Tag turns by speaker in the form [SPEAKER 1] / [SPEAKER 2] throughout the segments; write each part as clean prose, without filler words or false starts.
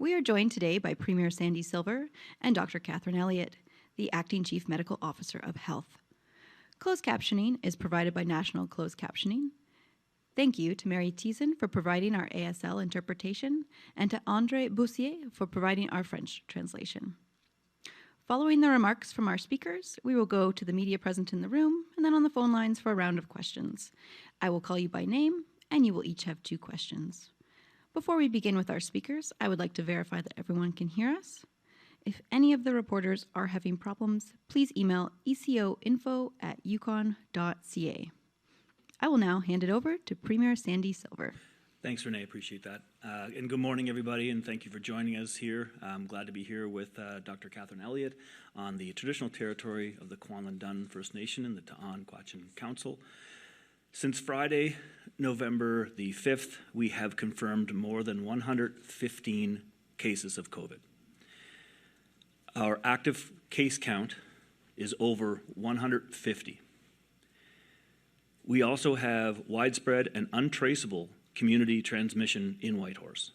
[SPEAKER 1] We are joined today by Premier Sandy Silver and Dr. Catherine Elliott, the Acting Chief Medical Officer of Health. Closed captioning is provided by National Closed Captioning. Thank you to Mary Thiessen for providing our ASL interpretation and to André Boussier for providing our French translation. Following the remarks from our speakers, we will go to the media present in the room and then on the phone lines for a round of questions. I will call you by name and you will each have 2 questions. Before we begin with our speakers, I would like to verify that everyone can hear us. If any of the reporters are having problems, please email ecoinfo@yukon.ca. I will now hand it over to Premier Sandy Silver.
[SPEAKER 2] Thanks, Renee. Appreciate that. And good morning, everybody, and thank you for joining us here. I'm glad to be here with Dr. Catherine Elliott on the traditional territory of the Kwantlen First Nation and the Ta'an-Kwachin Council. Since Friday, November the 5th, we have confirmed more than 115 cases of COVID. Our active case count is over 150. We also have widespread and untraceable community transmission in Whitehorse.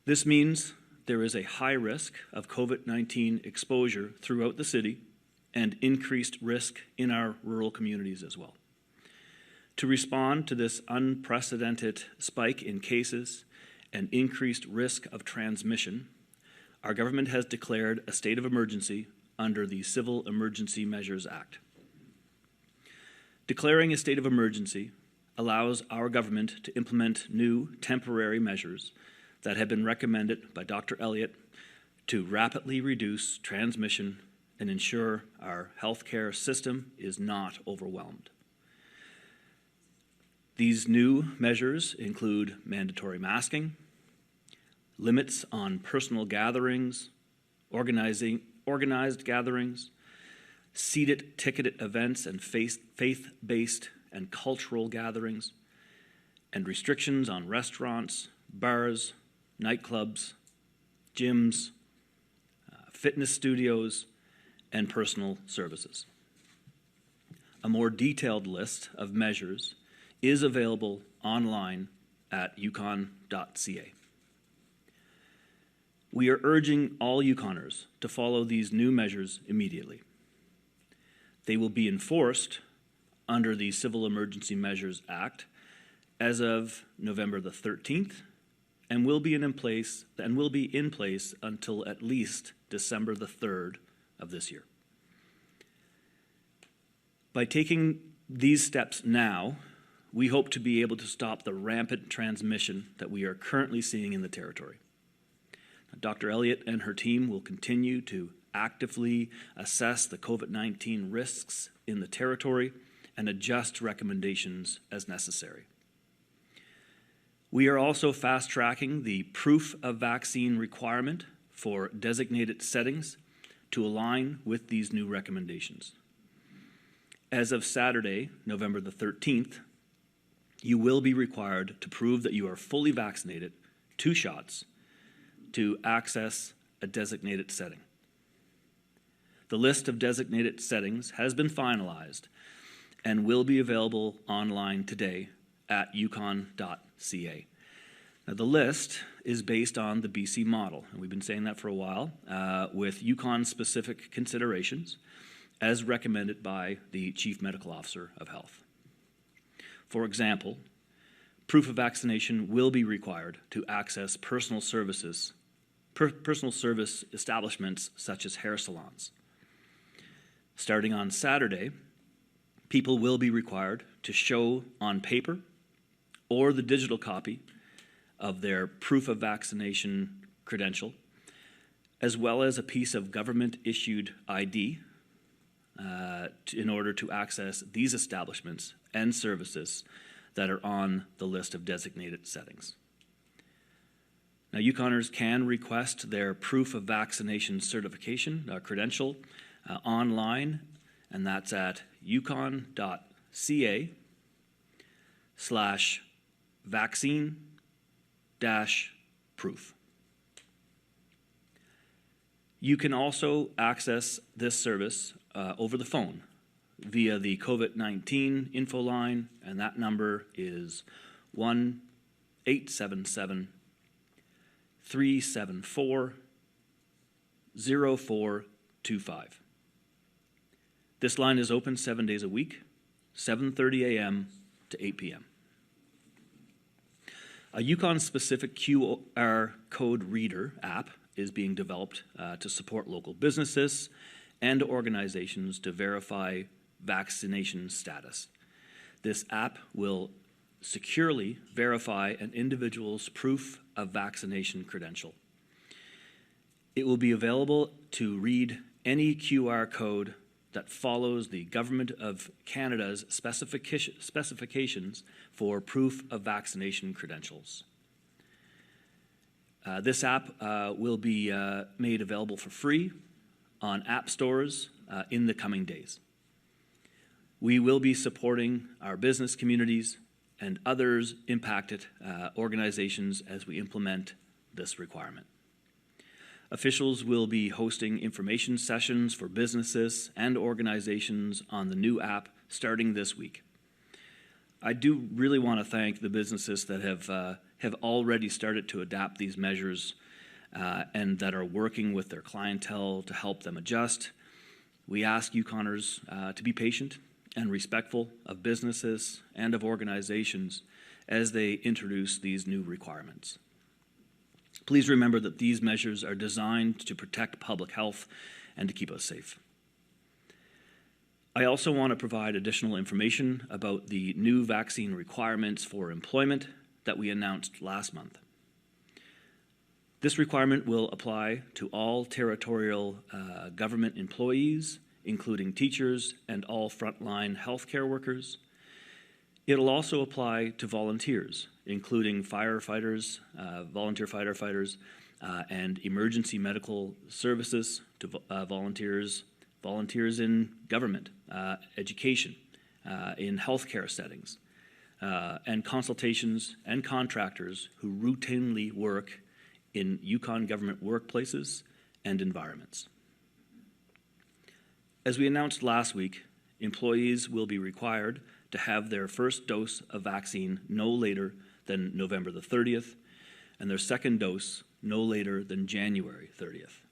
[SPEAKER 2] This means there is a high risk of COVID-19 exposure throughout the city and increased risk in our rural communities as well. To respond to this unprecedented spike in cases and increased risk of transmission, our government has declared a state of emergency under the Civil Emergency Measures Act. Declaring a state of emergency allows our government to implement new temporary measures that have been recommended by Dr. Elliott to rapidly reduce transmission and ensure our healthcare system is not overwhelmed. These new measures include mandatory masking, limits on personal gatherings, organized gatherings, seated ticketed events and faith-based and cultural gatherings, and restrictions on restaurants, bars, nightclubs, gyms, fitness studios, and personal services. A more detailed list of measures is available online at yukon.ca. We are urging all Yukoners to follow these new measures immediately. They will be enforced under the Civil Emergency Measures Act as of November the 13th and will be in place until at least December the 3rd of this year. By taking these steps now, we hope to be able to stop the rampant transmission that we are currently seeing in the territory. Dr. Elliott and her team will continue to actively assess the COVID-19 risks in the territory and adjust recommendations as necessary. We are also fast-tracking the proof of vaccine requirement for designated settings to align with these new recommendations. As of Saturday, November the 13th, you will be required to prove that you are fully vaccinated, 2 shots, to access a designated setting. The list of designated settings has been finalized and will be available online today at yukon.ca. Now, the list is based on the BC model, and we've been saying that for a while, with Yukon-specific considerations as recommended by the Chief Medical Officer of Health. For example, proof of vaccination will be required to access personal service establishments such as hair salons. Starting on Saturday, people will be required to show on paper or the digital copy of their proof of vaccination credential, as well as a piece of government-issued ID in order to access these establishments and services that are on the list of designated settings. Now, Yukoners can request their proof of vaccination certification credential online, and that's at yukon.ca/vaccine-proof. You can also access this service over the phone via the COVID-19 info line, and that number is 1-877 374 0425. This line is open 7 days a week, 7:30 a.m. to 8 p.m. A Yukon-specific QR code reader app is being developed to support local businesses and organizations to verify vaccination status. This app will securely verify an individual's proof of vaccination credential. It will be available to read any QR code that follows the Government of Canada's specifications for proof of vaccination credentials. This app will be made available for free on app stores in the coming days. We will be supporting our business communities and others impacted organizations as we implement this requirement. Officials will be hosting information sessions for businesses and organizations on the new app starting this week. I do really want to thank the businesses that have already started to adapt these measures and that are working with their clientele to help them adjust. We ask Yukoners to be patient and respectful of businesses and of organizations as they introduce these new requirements. Please remember that these measures are designed to protect public health and to keep us safe. I also want to provide additional information about the new vaccine requirements for employment that we announced last month. This requirement will apply to all territorial government employees, including teachers and all frontline healthcare workers. It'll also apply to volunteers, including firefighters, volunteer firefighters, and emergency medical services, to volunteers in government, education, in healthcare settings, and consultations and contractors who routinely work in Yukon government workplaces and environments. As we announced last week, employees will be required to have their first dose of vaccine no later than November the 30th, and their second dose no later than January 30th.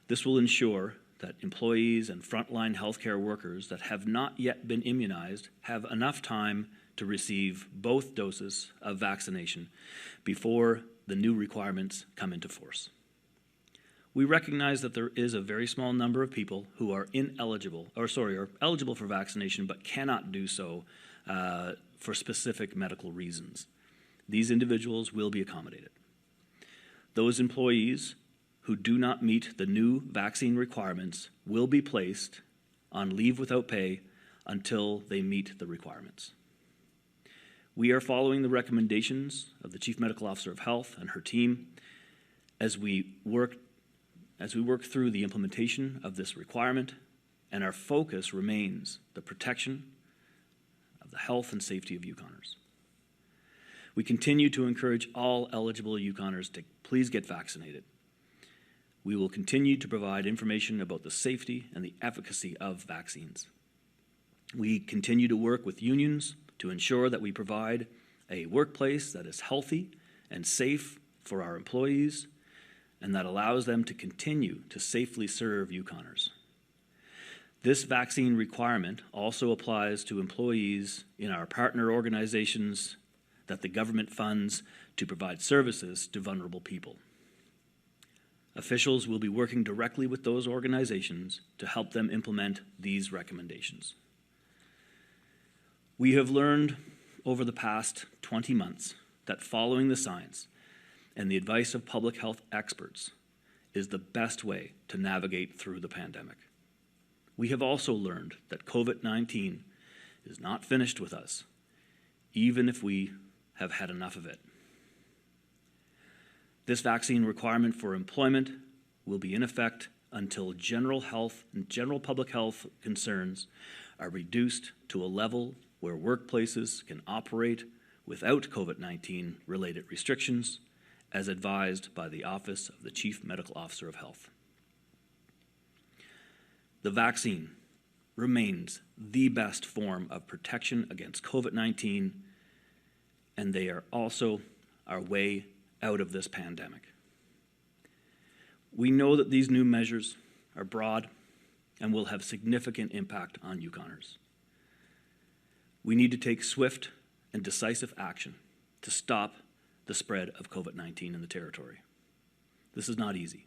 [SPEAKER 2] This will ensure that employees and frontline healthcare workers that have not yet been immunized have enough time to receive both doses of vaccination before the new requirements come into force. We recognize that there is a very small number of people who are eligible for vaccination but cannot do so for specific medical reasons. These individuals will be accommodated. Those employees who do not meet the new vaccine requirements will be placed on leave without pay until they meet the requirements. We are following the recommendations of the Chief Medical Officer of Health and her team as we work through the implementation of this requirement, and our focus remains the protection of the health and safety of Yukoners. We continue to encourage all eligible Yukoners to please get vaccinated. We will continue to provide information about the safety and the efficacy of vaccines. We continue to work with unions to ensure that we provide a workplace that is healthy and safe for our employees and that allows them to continue to safely serve Yukoners. This vaccine requirement also applies to employees in our partner organizations that the government funds to provide services to vulnerable people. Officials will be working directly with those organizations to help them implement these recommendations. We have learned over the past 20 months that following the science and the advice of public health experts is the best way to navigate through the pandemic. We have also learned that COVID-19 is not finished with us, even if we have had enough of it. This vaccine requirement for employment will be in effect until general health and general public health concerns are reduced to a level where workplaces can operate without COVID-19 related restrictions, as advised by the Office of the Chief Medical Officer of Health. The vaccine remains the best form of protection against COVID-19, and they are also our way out of this pandemic. We know that these new measures are broad and will have significant impact on Yukoners. We need to take swift and decisive action to stop the spread of COVID-19 in the territory. This is not easy,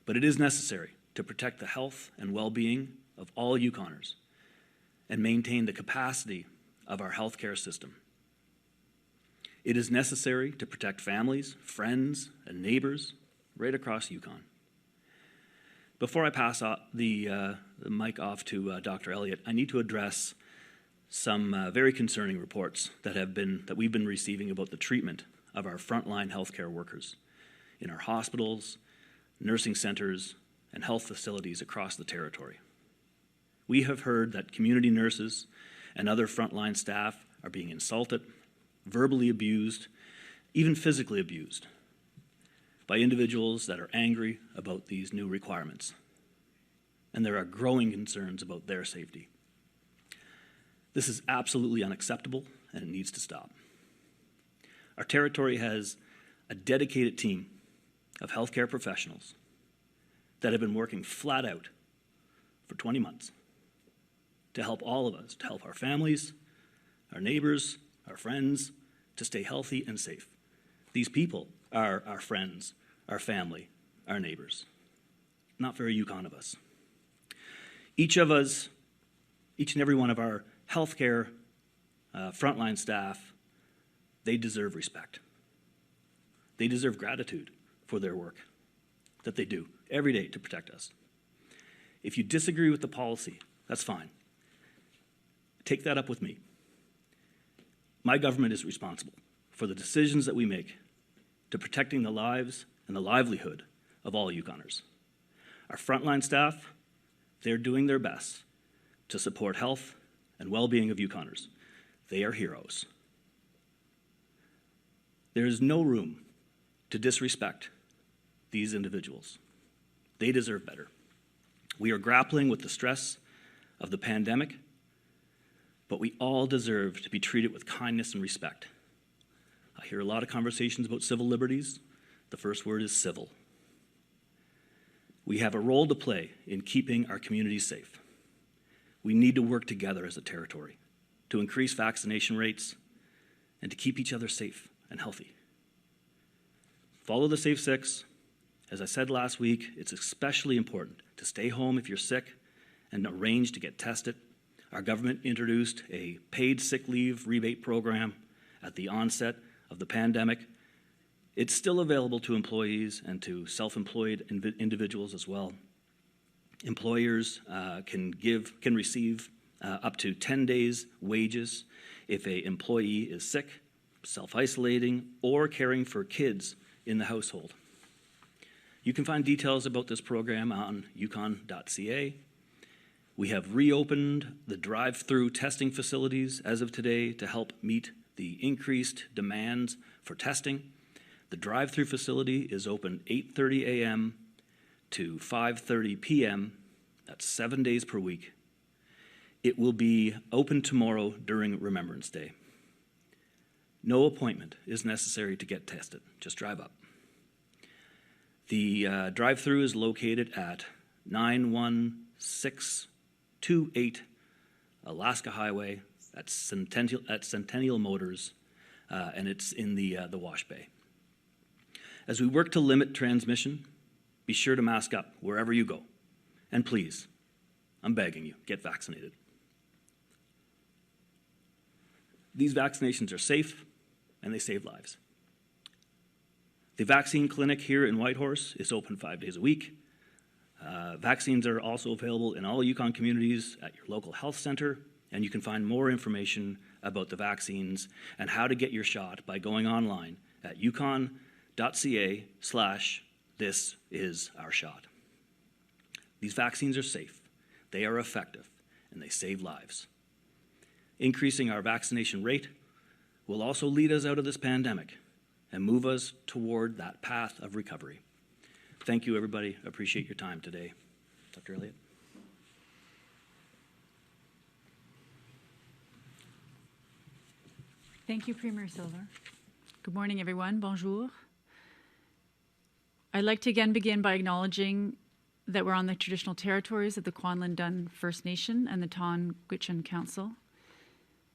[SPEAKER 2] but it is necessary to protect the health and well-being of all Yukoners and maintain the capacity of our healthcare system. It is necessary to protect families, friends, and neighbors right across Yukon. Before I pass the mic off to Dr. Elliott, I need to address some very concerning reports that we've been receiving about the treatment of our frontline healthcare workers in our hospitals, nursing centers, and health facilities across the territory. We have heard that community nurses and other frontline staff are being insulted, verbally abused, even physically abused by individuals that are angry about these new requirements. And there are growing concerns about their safety. This is absolutely unacceptable, and it needs to stop. Our territory has a dedicated team of healthcare professionals that have been working flat out for 20 months to help all of us, to help our families, our neighbors, our friends, to stay healthy and safe. These people are our friends, our family, our neighbors. Not very Yukon of us. Each and every one of our healthcare frontline staff, they deserve respect. They deserve gratitude for their work that they do every day to protect us. If you disagree with the policy, that's fine. Take that up with me. My government is responsible for the decisions that we make to protecting the lives and the livelihood of all Yukoners. Our frontline staff, they're doing their best to support health and well-being of Yukoners. They are heroes. There is no room to disrespect these individuals. They deserve better. We are grappling with the stress of the pandemic, but we all deserve to be treated with kindness and respect. I hear a lot of conversations about civil liberties. The first word is civil. We have a role to play in keeping our communities safe. We need to work together as a territory to increase vaccination rates and to keep each other safe and healthy. Follow the Safe 6. As I said last week, it's especially important to stay home if you're sick and arrange to get tested. Our government introduced a paid sick leave rebate program at the onset of the pandemic. It's still available to employees and to self-employed individuals as well. Employers can receive up to 10 days' wages if an employee is sick, self-isolating, or caring for kids in the household. You can find details about this program on yukon.ca. We have reopened the drive-through testing facilities as of today to help meet the increased demands for testing. The drive-through facility is open 8:30 a.m. to 5:30 p.m. That's 7 days per week. It will be open tomorrow during Remembrance Day. No appointment is necessary to get tested. Just drive up. The drive-through is located at 91628 Alaska Highway at Centennial Motors, and it's in the wash bay. As we work to limit transmission, be sure to mask up wherever you go. And please, I'm begging you, get vaccinated. These vaccinations are safe and they save lives. The vaccine clinic here in Whitehorse is open 5 days a week. Vaccines are also available in all Yukon communities at your local health center, and you can find more information about the vaccines and how to get your shot by going online at yukon.ca/thisisOurshot. These vaccines are safe, they are effective, and they save lives. Increasing our vaccination rate will also lead us out of this pandemic and move us toward that path of recovery. Thank you, everybody. I appreciate your time today. Dr. Elliott.
[SPEAKER 3] Thank you, Premier Silver. Good morning, everyone. Bonjour. I'd like to again begin by acknowledging that we're on the traditional territories of the Kwanlin Dun First Nation and the Ton Gwitchin Council,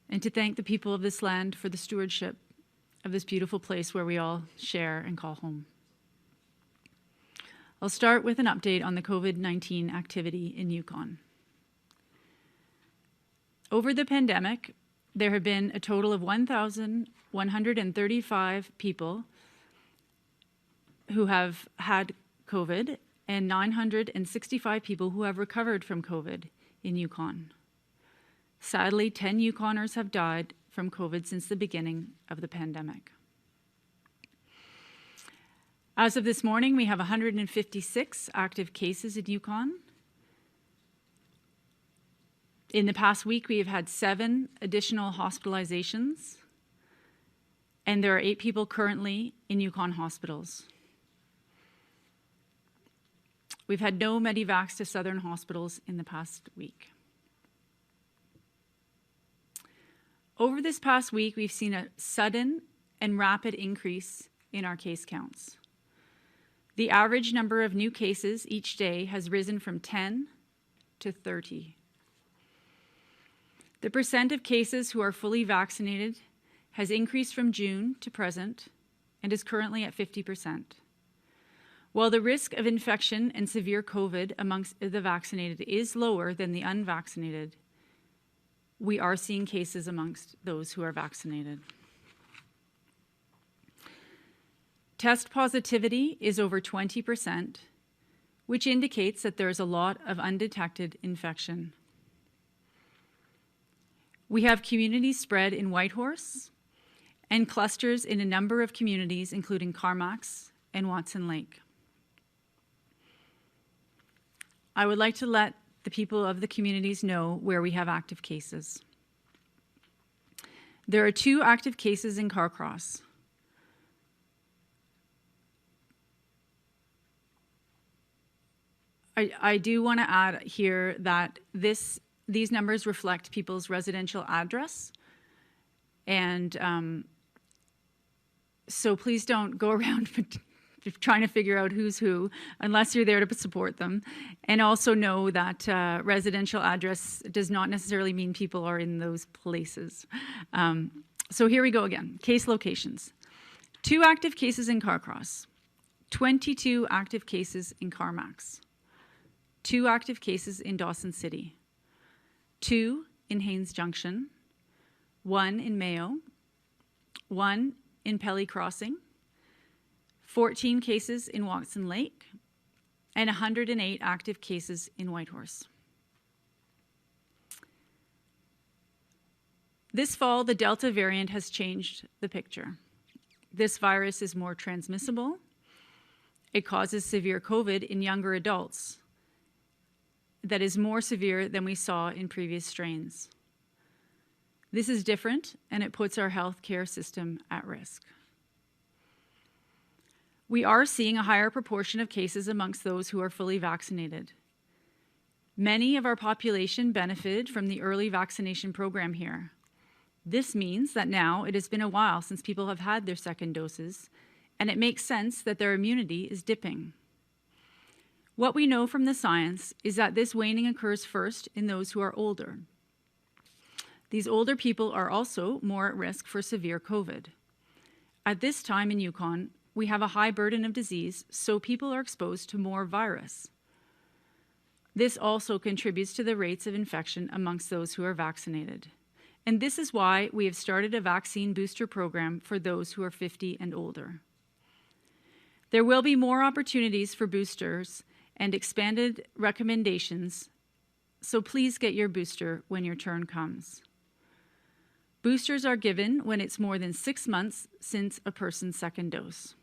[SPEAKER 3] and to thank the people of this land for the stewardship of this beautiful place where we all share and call home. I'll start with an update on the COVID-19 activity in Yukon. Over the pandemic, there have been a total of 1,135 people who have had COVID and 965 people who have recovered from COVID in Yukon. Sadly, 10 Yukoners have died from COVID since the beginning of the pandemic. As of this morning, we have 156 active cases in Yukon. In the past week, we have had 7 additional hospitalizations, and there are 8 people currently in Yukon hospitals. We've had no medivacs to southern hospitals in the past week. Over this past week, we've seen a sudden and rapid increase in our case counts. The average number of new cases each day has risen from 10 to 30. The percent of cases who are fully vaccinated has increased from June to present and is currently at 50%. While the risk of infection and severe COVID amongst the vaccinated is lower than the unvaccinated, we are seeing cases amongst those who are vaccinated. Test positivity is over 20%, which indicates that there is a lot of undetected infection. We have community spread in Whitehorse and clusters in a number of communities, including Carmacks and Watson Lake. I would like to let the people of the communities know where we have active cases. There are 2 active cases in Carcross. I do want to add here that these numbers reflect people's residential address, and so please don't go around trying to figure out who's who unless you're there to support them. And also know that residential address does not necessarily mean people are in those places. So here we go again. Case locations. 2 active cases in Carcross, 22 active cases in Carmacks, 2 active cases in Dawson City, 2 in Haines Junction, 1 in Mayo, 1 in Pelly Crossing, 14 cases in Watson Lake, and 108 active cases in Whitehorse. This fall, the Delta variant has changed the picture. This virus is more transmissible. It causes severe COVID in younger adults that is more severe than we saw in previous strains. This is different, and it puts our healthcare system at risk. We are seeing a higher proportion of cases amongst those who are fully vaccinated. Many of our population benefited from the early vaccination program here. This means that now it has been a while since people have had their second doses, and it makes sense that their immunity is dipping. What we know from the science is that this waning occurs first in those who are older. These older people are also more at risk for severe COVID. At this time in Yukon, we have a high burden of disease, so people are exposed to more virus. This also contributes to the rates of infection amongst those who are vaccinated. And this is why we have started a vaccine booster program for those who are 50 and older. There will be more opportunities for boosters and expanded recommendations, so please get your booster when your turn comes. Boosters are given when it's more than 6 months since a person's second dose.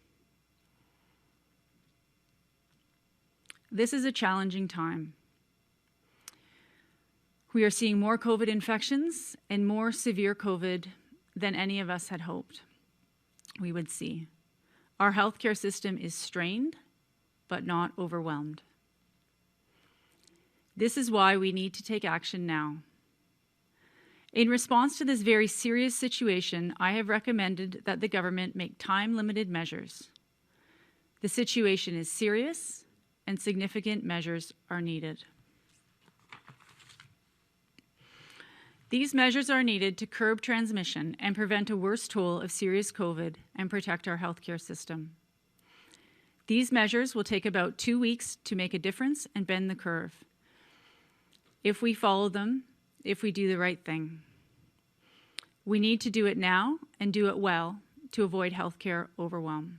[SPEAKER 3] This is a challenging time. We are seeing more COVID infections and more severe COVID than any of us had hoped we would see. Our healthcare system is strained, but not overwhelmed. This is why we need to take action now. In response to this very serious situation, I have recommended that the government make time-limited measures. The situation is serious, and significant measures are needed. These measures are needed to curb transmission and prevent a worse toll of serious COVID and protect our healthcare system. These measures will take about 2 weeks to make a difference and bend the curve. If we follow them, if we do the right thing. We need to do it now and do it well to avoid healthcare overwhelm.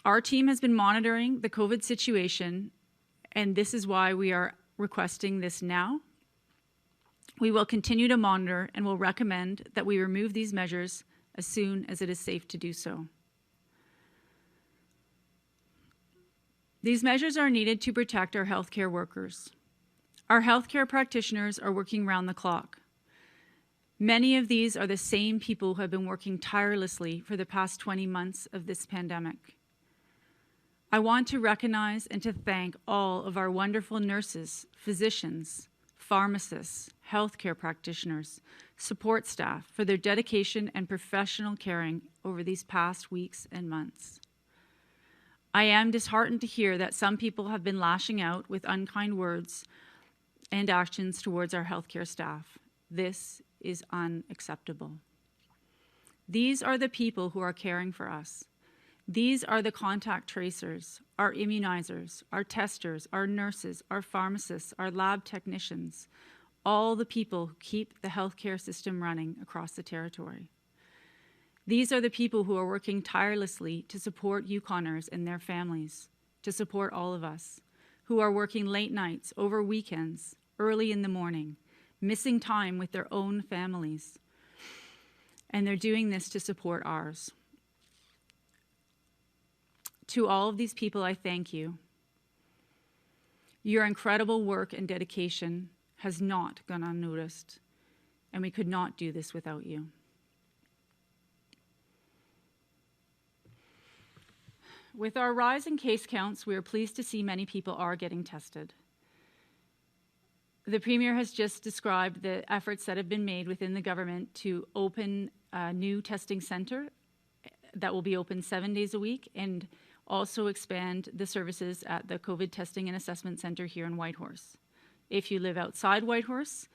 [SPEAKER 3] Our team has been monitoring the COVID situation, and this is why we are requesting this now. We will continue to monitor and will recommend that we remove these measures as soon as it is safe to do so. These measures are needed to protect our healthcare workers. Our healthcare practitioners are working round the clock. Many of these are the same people who have been working tirelessly for the past 20 months of this pandemic. I want to recognize and to thank all of our wonderful nurses, physicians, pharmacists, healthcare practitioners, support staff for their dedication and professional caring over these past weeks and months. I am disheartened to hear that some people have been lashing out with unkind words and actions towards our healthcare staff. This is unacceptable. These are the people who are caring for us. These are the contact tracers, our immunizers, our testers, our nurses, our pharmacists, our lab technicians, all the people who keep the healthcare system running across the territory. These are the people who are working tirelessly to support Yukoners and their families, to support all of us, who are working late nights, over weekends, early in the morning, missing time with their own families. And they're doing this to support ours. To all of these people, I thank you. Your incredible work and dedication has not gone unnoticed, and we could not do this without you. With our rise in case counts, we are pleased to see many people are getting tested. The Premier has just described the efforts that have been made within the government to open a new testing centre that will be open 7 days a week, and also expand the services at the COVID Testing and Assessment Centre here in Whitehorse. If you live outside Whitehorse,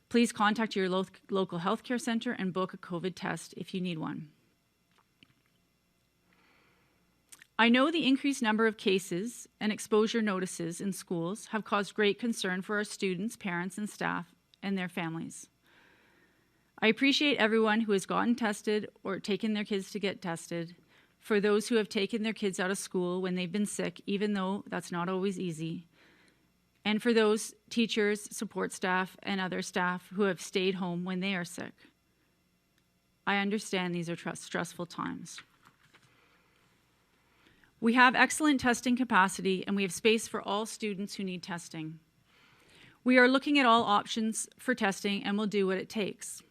[SPEAKER 3] please contact your local healthcare centre and book a COVID test if you need one. I know the increased number of cases and exposure notices in schools have caused great concern for our students, parents, and staff and their families. I appreciate everyone who has gotten tested or taken their kids to get tested, for those who have taken their kids out of school when they've been sick, even though that's not always easy, and for those teachers, support staff, and other staff who have stayed home when they are sick. I understand these are stressful times. We have excellent testing capacity, and we have space for all students who need testing. We are looking at all options for testing and will do what it takes.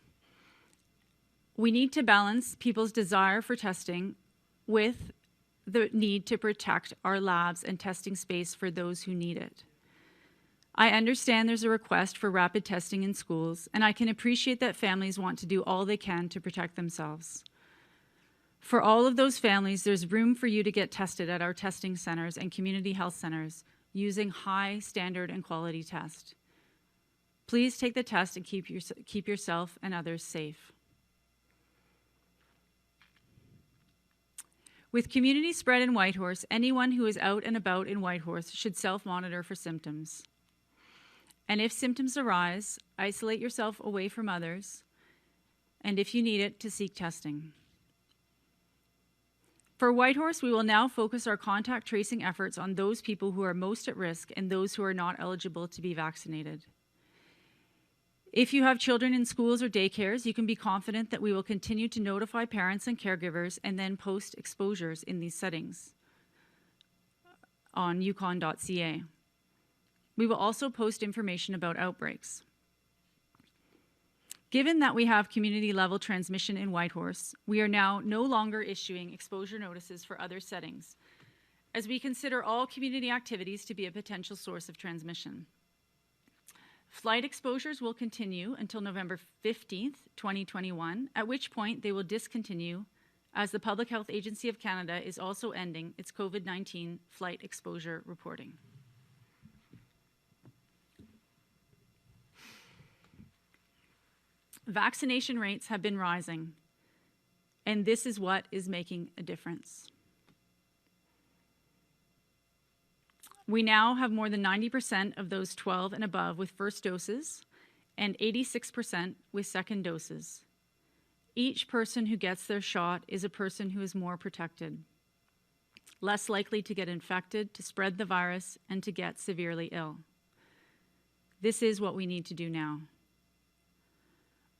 [SPEAKER 3] We need to balance people's desire for testing with the need to protect our labs and testing space for those who need it. I understand there's a request for rapid testing in schools, and I can appreciate that families want to do all they can to protect themselves. For all of those families, there's room for you to get tested at our testing centers and community health centers using high standard and quality tests. Please take the test and keep yourself and others safe. With community spread in Whitehorse, anyone who is out and about in Whitehorse should self-monitor for symptoms. And if symptoms arise, isolate yourself away from others, and if you need it, to seek testing. For Whitehorse, we will now focus our contact tracing efforts on those people who are most at risk and those who are not eligible to be vaccinated. If you have children in schools or daycares, you can be confident that we will continue to notify parents and caregivers and then post exposures in these settings on yukon.ca. We will also post information about outbreaks. Given that we have community-level transmission in Whitehorse, we are now no longer issuing exposure notices for other settings, as we consider all community activities to be a potential source of transmission. Flight exposures will continue until November 15th, 2021, at which point they will discontinue as the Public Health Agency of Canada is also ending its COVID-19 flight exposure reporting. Vaccination rates have been rising, and this is what is making a difference. We now have more than 90% of those 12 and above with first doses and 86% with second doses. Each person who gets their shot is a person who is more protected, less likely to get infected, to spread the virus, and to get severely ill. This is what we need to do now.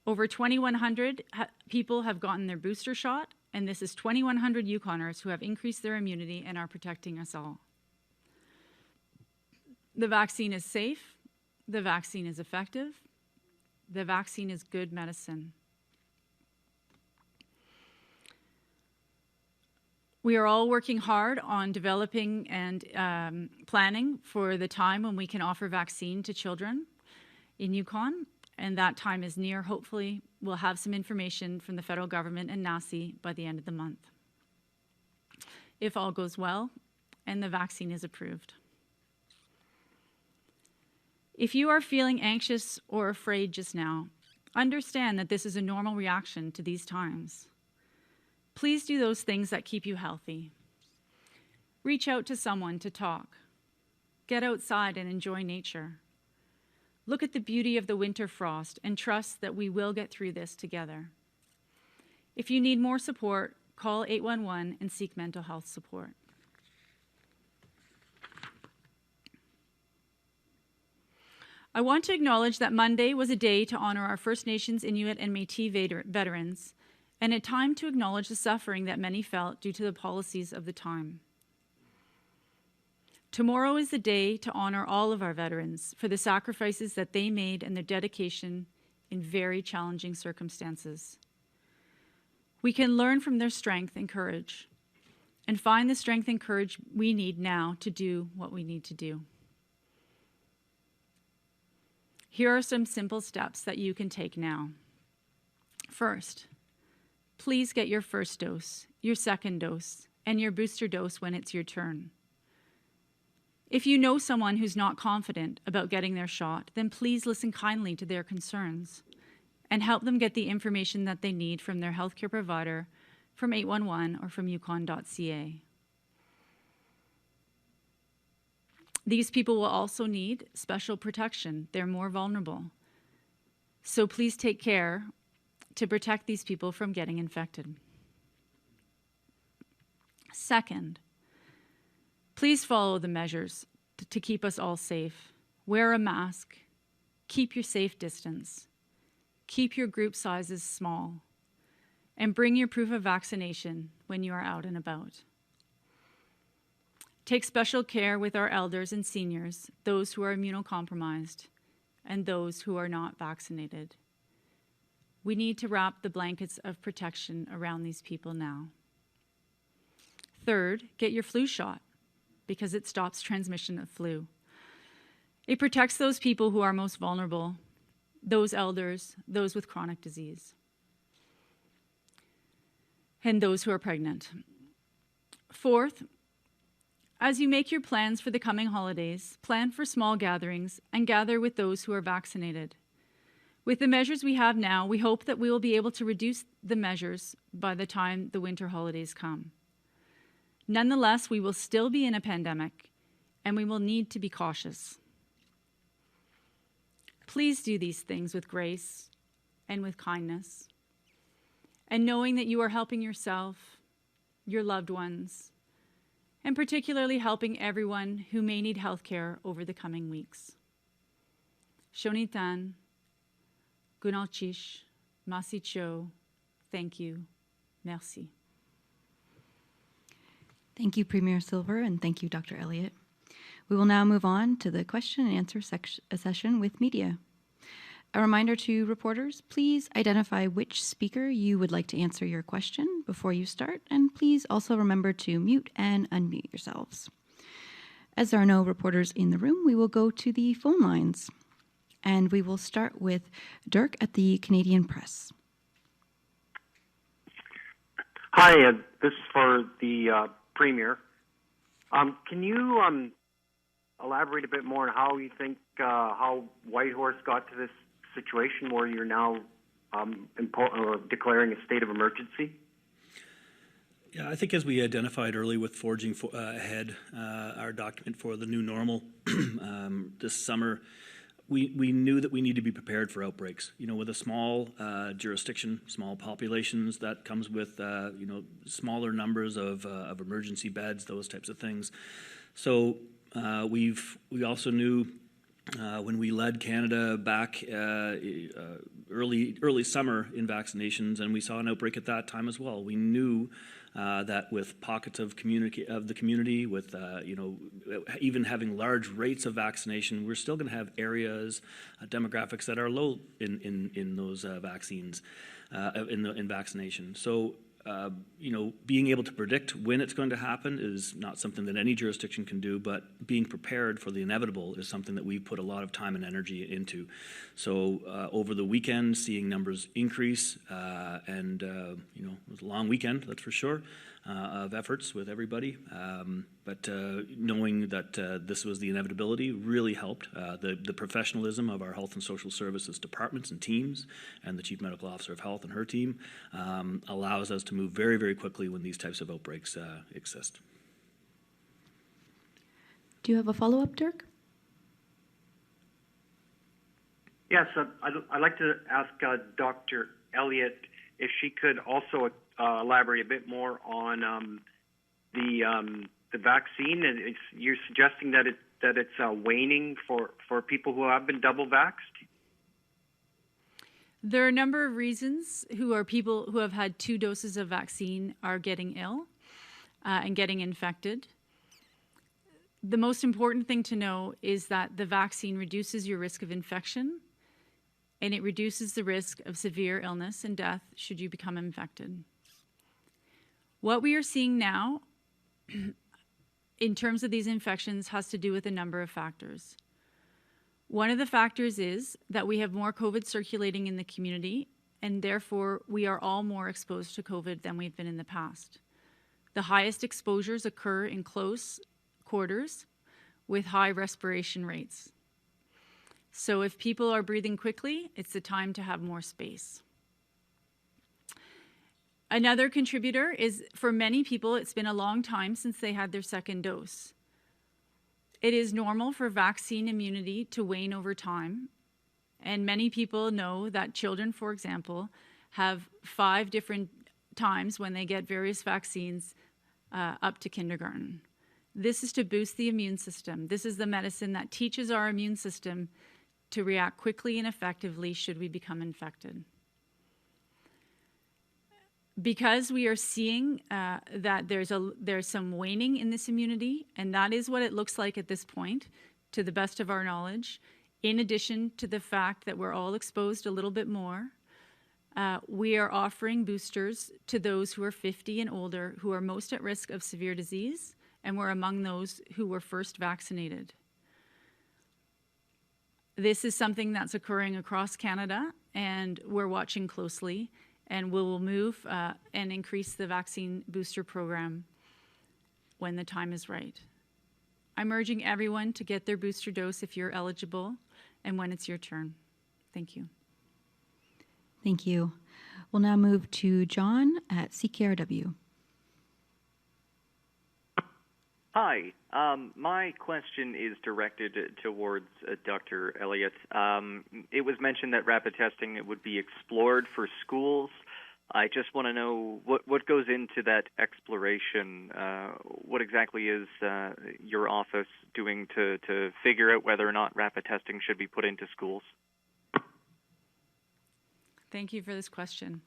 [SPEAKER 3] Over 2,100 people have gotten their booster shot, and this is 2,100 Yukoners who have increased their immunity and are protecting us all. The vaccine is safe, the vaccine is effective, the vaccine is good medicine. We are all working hard on developing and planning for the time when we can offer vaccine to children in Yukon, and that time is near. Hopefully, we'll have some information from the federal government and NACI by the end of the month, if all goes well and the vaccine is approved. If you are feeling anxious or afraid just now, understand that this is a normal reaction to these times. Please do those things that keep you healthy. Reach out to someone to talk. Get outside and enjoy nature. Look at the beauty of the winter frost and trust that we will get through this together. If you need more support, call 811 and seek mental health support. I want to acknowledge that Monday was a day to honor our First Nations, Inuit, and Métis veterans, and a time to acknowledge the suffering that many felt due to the policies of the time. Tomorrow is the day to honor all of our veterans for the sacrifices that they made and their dedication in very challenging circumstances. We can learn from their strength and courage, and find the strength and courage we need now to do what we need to do. Here are some simple steps that you can take now. First, please get your first dose, your second dose, and your booster dose when it's your turn. If you know someone who's not confident about getting their shot, then please listen kindly to their concerns and help them get the information that they need from their healthcare provider, from 811, or from yukon.ca. These people will also need special protection. They're more vulnerable. So please take care to protect these people from getting infected. Second, please follow the measures to keep us all safe. Wear a mask, keep your safe distance, keep your group sizes small, and bring your proof of vaccination when you are out and about. Take special care with our elders and seniors, those who are immunocompromised, and those who are not vaccinated. We need to wrap the blankets of protection around these people now. Third, get your flu shot, because it stops transmission of flu. It protects those people who are most vulnerable, those elders, those with chronic disease, and those who are pregnant. Fourth, as you make your plans for the coming holidays, plan for small gatherings and gather with those who are vaccinated. With the measures we have now, we hope that we will be able to reduce the measures by the time the winter holidays come. Nonetheless, we will still be in a pandemic, and we will need to be cautious. Please do these things with grace and with kindness, and knowing that you are helping yourself, your loved ones, and particularly helping everyone who may need health care over the coming weeks. Shonitan, Gunalchish, Masicho, thank you, merci.
[SPEAKER 1] Thank you, Premier Silver, and thank you, Dr. Elliott. We will now move on to the question and answer session with media. A reminder to reporters, please identify which speaker you would like to answer your question before you start, and please also remember to mute and unmute yourselves. As there are no reporters in the room, we will go to the phone lines. And we will start with Dirk at the Canadian Press.
[SPEAKER 4] Hi, this is for the Premier. Can you elaborate a bit more on how you think how Whitehorse got to this situation where you're now declaring a state of emergency?
[SPEAKER 2] Yeah, I think as we identified early with forging ahead our document for the new normal this summer, we knew that we need to be prepared for outbreaks. You know, with a small jurisdiction, small populations, that comes with smaller numbers of emergency beds, those types of things. So we also knew when we led Canada back early summer in vaccinations, and we saw an outbreak at that time as well. We knew that with pockets of the community, with even having large rates of vaccination, we're still going to have areas, demographics that are low in those vaccines, in vaccination. So being able to predict when it's going to happen is not something that any jurisdiction can do, but being prepared for the inevitable is something that we put a lot of time and energy into. So over the weekend, seeing numbers increase, and it was a long weekend, that's for sure, of efforts with everybody. But knowing that this was the inevitability really helped. The professionalism of our health and social services departments and teams, and the Chief Medical Officer of Health and her team, allows us to move very, very quickly when these types of outbreaks exist.
[SPEAKER 1] Do you have a follow-up, Dirk?
[SPEAKER 4] Yes, I'd like to ask Dr. Elliott if she could also elaborate a bit more on the vaccine. And you're suggesting that it's waning for people who have been double vaxxed?
[SPEAKER 3] There are a number of reasons people who have had 2 doses of vaccine are getting ill and getting infected. The most important thing to know is that the vaccine reduces your risk of infection, and it reduces the risk of severe illness and death should you become infected. What we are seeing now in terms of these infections has to do with a number of factors. One of the factors is that we have more COVID circulating in the community, and therefore we are all more exposed to COVID than we've been in the past. The highest exposures occur in close quarters with high respiration rates. So if people are breathing quickly, it's the time to have more space. Another contributor is, for many people, it's been a long time since they had their second dose. It is normal for vaccine immunity to wane over time, and many people know that children, for example, have 5 different times when they get various vaccines up to kindergarten. This is to boost the immune system. This is the medicine that teaches our immune system to react quickly and effectively should we become infected. Because we are seeing that there's some waning in this immunity, and that is what it looks like at this point, to the best of our knowledge, in addition to the fact that we're all exposed a little bit more, we are offering boosters to those who are 50 and older who are most at risk of severe disease, and we're among those who were first vaccinated. This is something that's occurring across Canada, and we're watching closely, and we will move and increase the vaccine booster program when the time is right. I'm urging everyone to get their booster dose if you're eligible and when it's your turn. Thank you.
[SPEAKER 1] Thank you. We'll now move to John at CKRW.
[SPEAKER 5] Hi. My question is directed towards Dr. Elliott. It was mentioned that rapid testing would be explored for schools. I just want to know what goes into that exploration. What exactly is your office doing to figure out whether or not rapid testing should be put into schools?
[SPEAKER 3] Thank you for this question.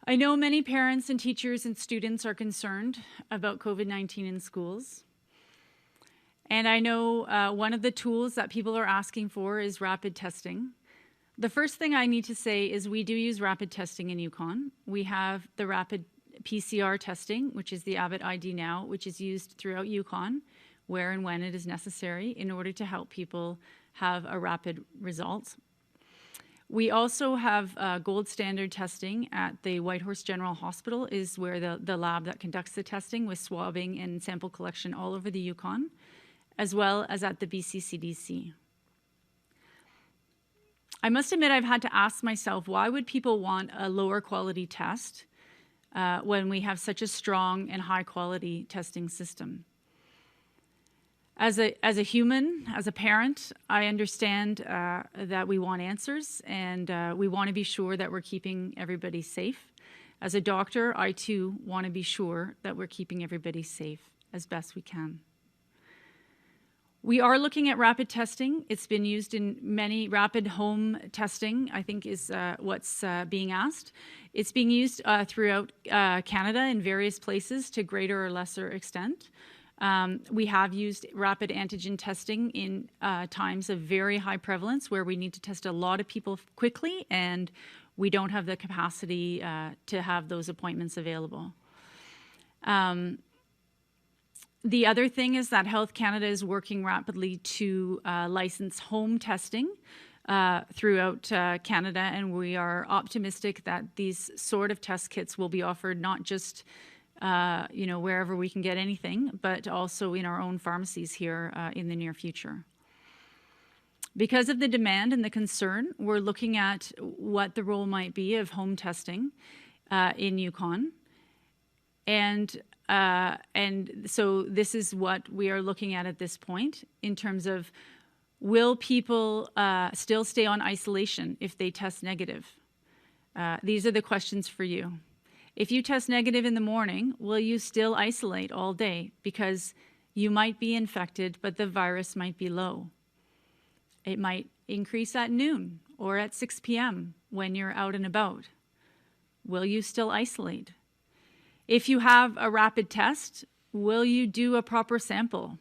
[SPEAKER 3] I know many parents and teachers and students are concerned about COVID-19 in schools. And I know one of the tools that people are asking for is rapid testing. The first thing I need to say is we do use rapid testing in Yukon. We have the rapid PCR testing, which is the Abbott ID Now, which is used throughout Yukon, where and when it is necessary in order to help people have a rapid result. We also have gold standard testing at the Whitehorse General Hospital, is where the lab that conducts the testing with swabbing and sample collection all over the Yukon, as well as at the BC CDC. I must admit I've had to ask myself, why would people want a lower quality test when we have such a strong and high quality testing system? As a human, as a parent, I understand that we want answers, and we want to be sure that we're keeping everybody safe. As a doctor, I too want to be sure that we're keeping everybody safe as best we can. We are looking at rapid testing. It's been used in many rapid home testing, I think is what's being asked. It's being used throughout Canada in various places to greater or lesser extent. We have used rapid antigen testing in times of very high prevalence where we need to test a lot of people quickly and we don't have the capacity to have those appointments available. The other thing is that Health Canada is working rapidly to license home testing throughout Canada, and we are optimistic that these sort of test kits will be offered not just wherever we can get anything, but also in our own pharmacies here in the near future. Because of the demand and the concern, we're looking at what the role might be of home testing in Yukon. And so this is what we are looking at this point in terms of, will people still stay on isolation if they test negative? These are the questions for you. If you test negative in the morning, will you still isolate all day? Because you might be infected, but the virus might be low. It might increase at noon or at 6 p.m. when you're out and about. Will you still isolate? If you have a rapid test, will you do a proper sample?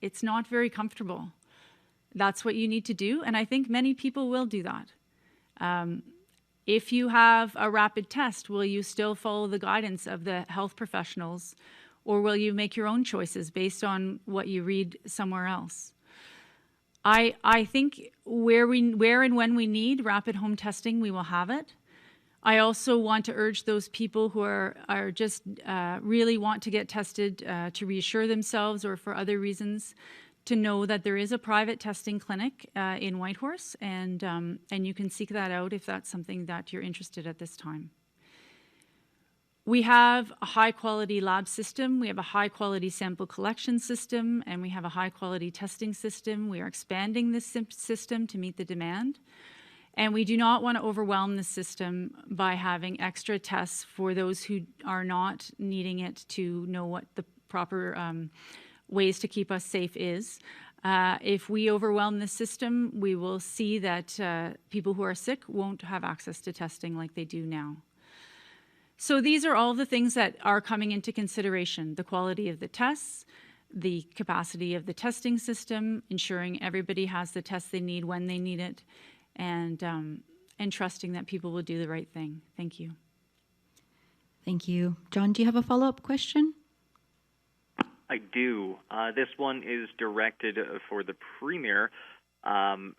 [SPEAKER 3] It's not very comfortable. That's what you need to do, and I think many people will do that. If you have a rapid test, will you still follow the guidance of the health professionals, or will you make your own choices based on what you read somewhere else? I think where and when we need rapid home testing, we will have it. I also want to urge those people who are just really want to get tested to reassure themselves or for other reasons to know that there is a private testing clinic in Whitehorse, and you can seek that out if that's something that you're interested at this time. We have a high-quality lab system, we have a high-quality sample collection system, and we have a high-quality testing system. We are expanding this system to meet the demand. And we do not want to overwhelm the system by having extra tests for those who are not needing it to know what the proper ways to keep us safe is. If we overwhelm the system, we will see that people who are sick won't have access to testing like they do now. So these are all the things that are coming into consideration: the quality of the tests, the capacity of the testing system, ensuring everybody has the test they need when they need it, and trusting that people will do the right thing. Thank you.
[SPEAKER 1] Thank you. John, do you have a follow-up question?
[SPEAKER 5] I do. This one is directed for the Premier. Mr.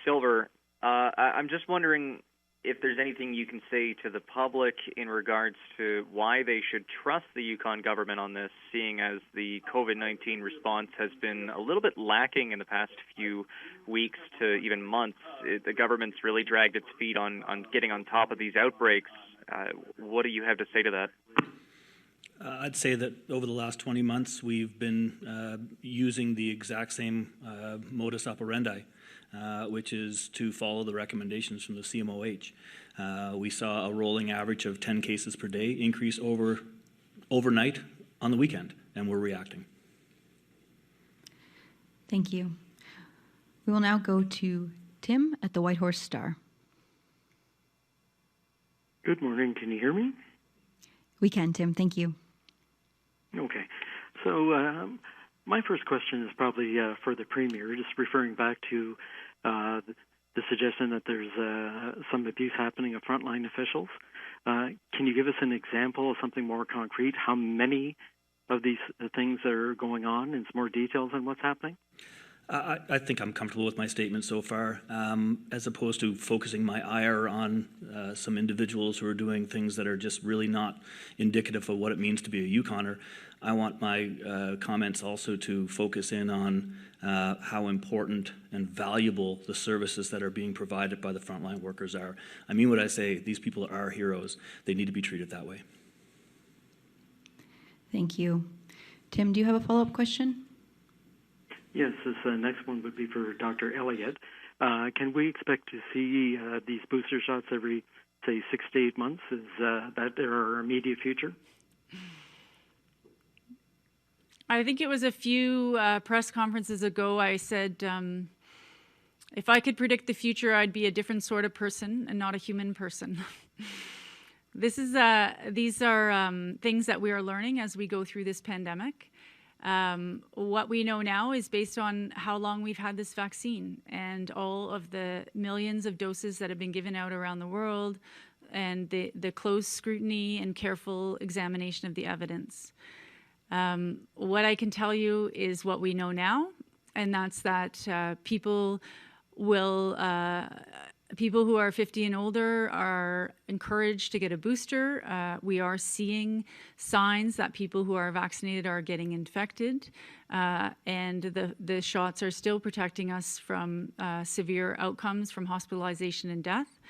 [SPEAKER 5] Silver, I'm just wondering if there's anything you can say to the public in regards to why they should trust the Yukon government on this, seeing as the COVID-19 response has been a little bit lacking in the past few weeks to even months. The government's really dragged its feet on getting on top of these outbreaks. What do you have to say to that?
[SPEAKER 2] I'd say that over the last 20 months, we've been using the exact same modus operandi, which is to follow the recommendations from the CMOH. We saw a rolling average of 10 cases per day increase overnight on the weekend, and we're reacting.
[SPEAKER 1] Thank you. We will now go to Tim at the Whitehorse Star.
[SPEAKER 6] Good morning. Can you hear me?
[SPEAKER 1] We can, Tim. Thank you.
[SPEAKER 6] Okay. So my first question is probably for the Premier, just referring back to the suggestion that there's some abuse happening of frontline officials. Can you give us an example of something more concrete? How many of these things are going on, and some more details on what's happening?
[SPEAKER 2] I think I'm comfortable with my statement so far, as opposed to focusing my ire on some individuals who are doing things that are just really not indicative of what it means to be a Yukoner. I want my comments also to focus in on how important and valuable the services that are being provided by the frontline workers are. I mean what I say, these people are heroes. They need to be treated that way.
[SPEAKER 1] Thank you. Tim, do you have a follow-up question?
[SPEAKER 6] Yes, this next one would be for Dr. Elliott. Can we expect to see these booster shots every, say, 6 to 8 months? Is that our immediate future?
[SPEAKER 3] I think it was a few press conferences ago I said, if I could predict the future, I'd be a different sort of person and not a human person. These are things that we are learning as we go through this pandemic. What we know now is based on how long we've had this vaccine and all of the millions of doses that have been given out around the world and the close scrutiny and careful examination of the evidence. What I can tell you is what we know now, and that's that people who are 50 and older are encouraged to get a booster. We are seeing signs that people who are vaccinated are getting infected, and the shots are still protecting us from severe outcomes from hospitalization and death.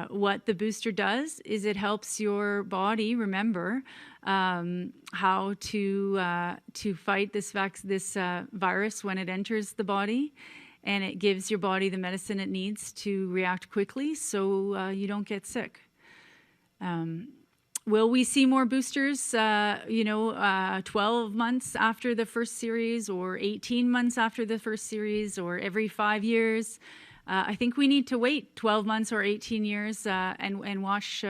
[SPEAKER 3] What the booster does is it helps your body remember how to fight this virus when it enters the body, and it gives your body the medicine it needs to react quickly so you don't get sick. Will we see more boosters, 12 months after the first series or 18 months after the first series or every 5 years? I think we need to wait 12 months or 18 years and watch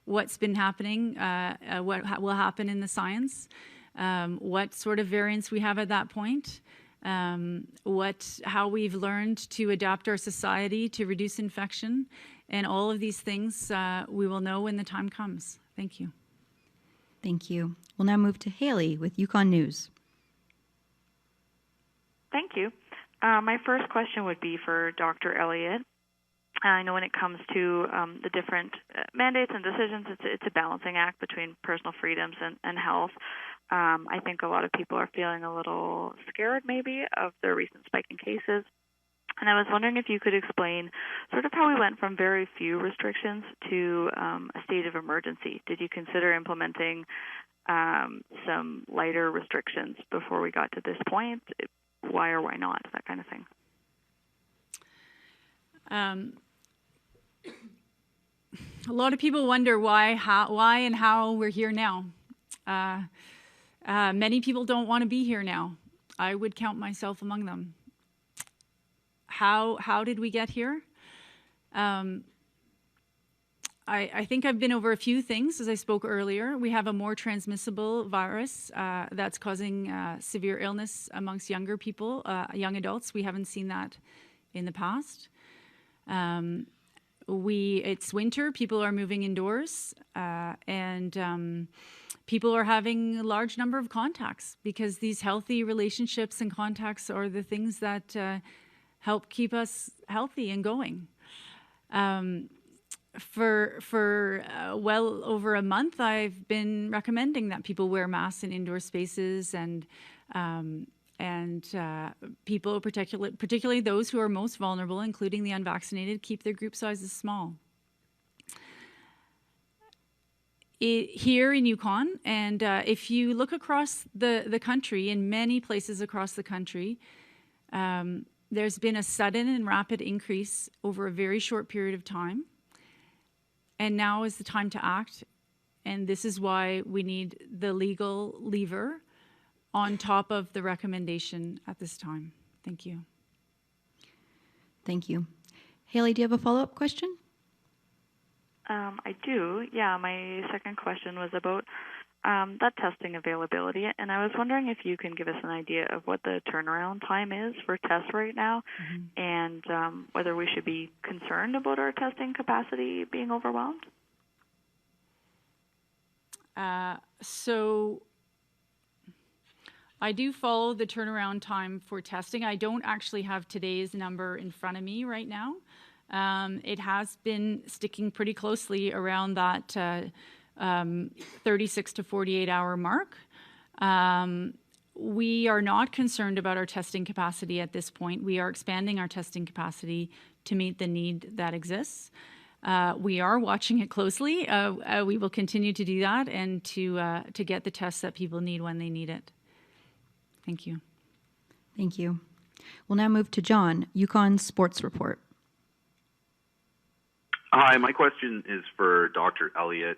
[SPEAKER 3] what's been happening, what will happen in the science, what sort of variants we have at that point, how we've learned to adapt our society to reduce infection, and all of these things we will know when the time comes. Thank you.
[SPEAKER 1] Thank you. We'll now move to Haley with Yukon News.
[SPEAKER 7] Thank you. My first question would be for Dr. Elliott. I know when it comes to the different mandates and decisions, it's a balancing act between personal freedoms and health. I think a lot of people are feeling a little scared maybe of the recent spike in cases. And I was wondering if you could explain sort of how we went from very few restrictions to a state of emergency. Did you consider implementing some lighter restrictions before we got to this point? Why or why not? That kind of thing.
[SPEAKER 3] A lot of people wonder why and how we're here now. Many people don't want to be here now. I would count myself among them. How did we get here? I think I've been over a few things as I spoke earlier. We have a more transmissible virus that's causing severe illness amongst younger people, young adults. We haven't seen that in the past. It's winter, people are moving indoors, and people are having a large number of contacts because these healthy relationships and contacts are the things that help keep us healthy and going. For well over a month, I've been recommending that people wear masks in indoor spaces, and people, particularly those who are most vulnerable, including the unvaccinated, keep their group sizes small. Here in Yukon, and if you look across the country, in many places across the country, there's been a sudden and rapid increase over a very short period of time. And now is the time to act. And this is why we need the legal lever on top of the recommendation at this time. Thank you.
[SPEAKER 1] Thank you. Haley, do you have a follow-up question?
[SPEAKER 7] I do. Yeah, my second question was about that testing availability. And I was wondering if you can give us an idea of what the turnaround time is for tests right now, and whether we should be concerned about our testing capacity being overwhelmed. So
[SPEAKER 3] I do follow the turnaround time for testing. I don't actually have today's number in front of me right now. It has been sticking pretty closely around that 36 to 48 hour mark. We are not concerned about our testing capacity at this point. We are expanding our testing capacity to meet the need that exists. We are watching it closely. We will continue to do that and to get the tests that people need when they need it. Thank you.
[SPEAKER 1] Thank you. We'll now move to John, Yukon Sports Report.
[SPEAKER 8] Hi, my question is for Dr. Elliott.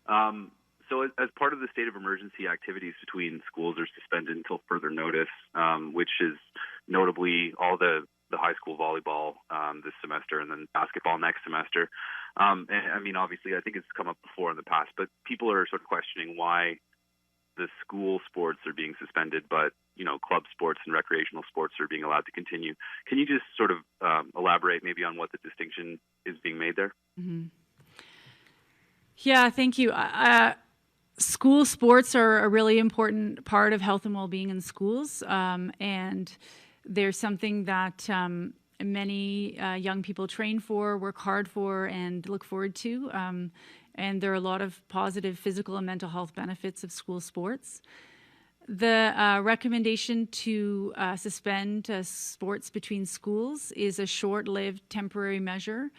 [SPEAKER 8] So as part of the state of emergency, activities between schools are suspended until further notice, which is notably all the high school volleyball this semester and then basketball next semester. And I mean, obviously, I think it's come up before in the past, but people are sort of questioning why the school sports are being suspended, but, you know, club sports and recreational sports are being allowed to continue. Can you just sort of elaborate maybe on what the distinction is being made there?
[SPEAKER 3] Mm-hmm. Yeah, thank you. School sports are a really important part of health and well-being in schools, and they're something that many young people train for, work hard for, and look forward to. And there are a lot of positive physical and mental health benefits of school sports. The recommendation to suspend sports between schools is a short-lived temporary measure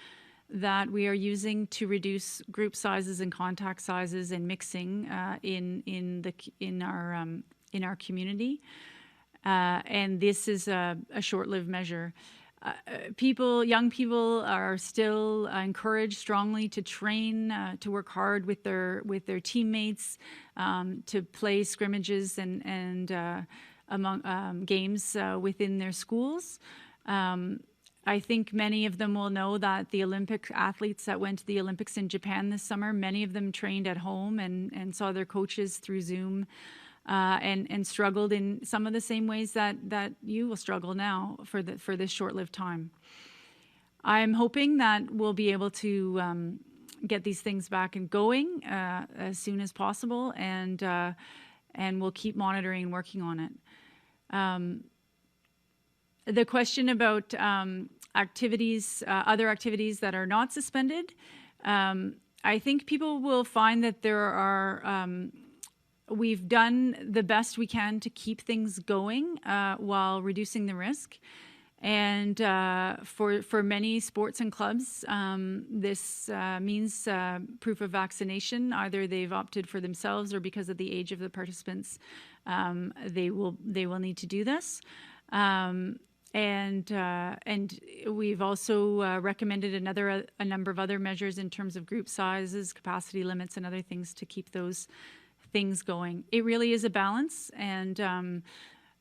[SPEAKER 3] that we are using to reduce group sizes and contact sizes and mixing in our community. And this is a short-lived measure. Young people are still encouraged strongly to train, to work hard with their teammates, to play scrimmages and among games within their schools. I think many of them will know that the Olympic athletes that went to the Olympics in Japan this summer, many of them trained at home and saw their coaches through Zoom. And struggled in some of the same ways that you will struggle now for this short-lived time. I'm hoping that we'll be able to get these things back and going as soon as possible, and we'll keep monitoring and working on it. The question about other activities that are not suspended, I think people will find that there are. We've done the best we can to keep things going while reducing the risk. And for many sports and clubs, this means proof of vaccination. Either they've opted for themselves or because of the age of the participants, they will need to do this. And we've also recommended a number of other measures in terms of group sizes, capacity limits, and other things to keep those things going. It really is a balance, and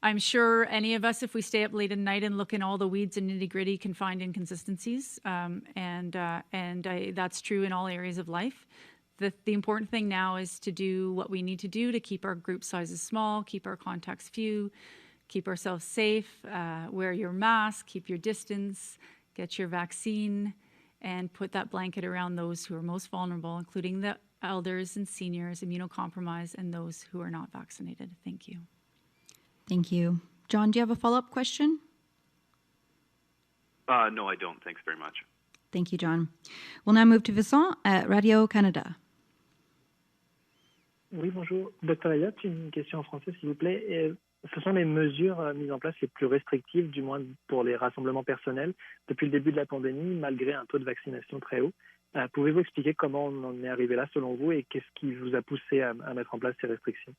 [SPEAKER 3] I'm sure any of us, if we stay up late at night and look in all the weeds and nitty-gritty, can find inconsistencies, and that's true in all areas of life. The important thing now is to do what we need to do to keep our group sizes small, keep our contacts few, keep ourselves safe, wear your mask, keep your distance, get your vaccine, and put that blanket around those who are most vulnerable, including the elders and seniors, immunocompromised, and those who are not vaccinated. Thank you.
[SPEAKER 1] Thank you. John, do you have a follow-up question?
[SPEAKER 8] No, I don't. Thanks very much.
[SPEAKER 1] Thank you, John. We'll now move to Vincent at Radio-Canada.
[SPEAKER 9] Oui, bonjour. Dr. Elliott, une question en français, s'il vous plaît. Ce sont les mesures mises en place les plus restrictives, du moins pour les rassemblements personnels, depuis le début de la pandémie, malgré un taux de vaccination très haut. Pouvez-vous expliquer comment on en est arrivé là, selon vous, et qu'est-ce qui vous a poussé à mettre en place ces restrictions?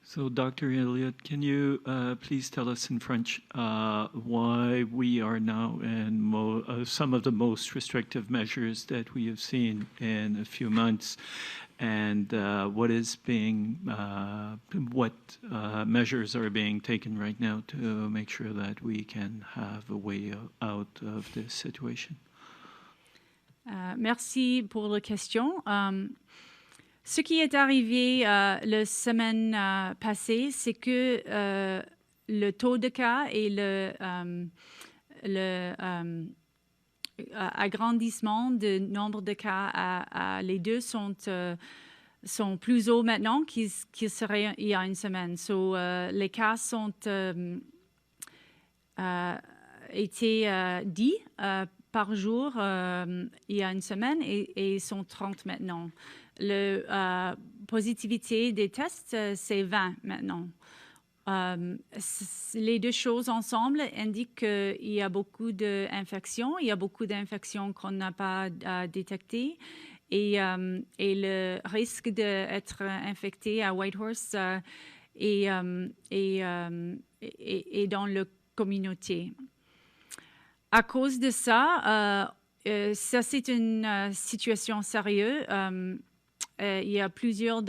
[SPEAKER 10] So, Dr. Elliott, can you please tell us in French why we are now in some of the most restrictive measures that we have seen in a few months, and what measures are being taken right now to make sure that we can have a way out of this situation?
[SPEAKER 3] Merci pour la question. Ce qui est arrivé la semaine passée, c'est que le taux de cas et le agrandissement du nombre de cas, les deux sont sont plus hauts maintenant qu'ils seraient il y a une semaine. Les cas sont été dits par jour il y a une semaine et sont 30 maintenant. La positivité des tests, c'est 20 maintenant. Les deux choses ensemble indiquent qu'il y a beaucoup d'infections. Il y a beaucoup d'infections qu'on n'a pas détectées. Et le risque d'être infecté à Whitehorse est dans la communauté. À cause de ça, ça c'est une situation sérieuse. Il y a plusieurs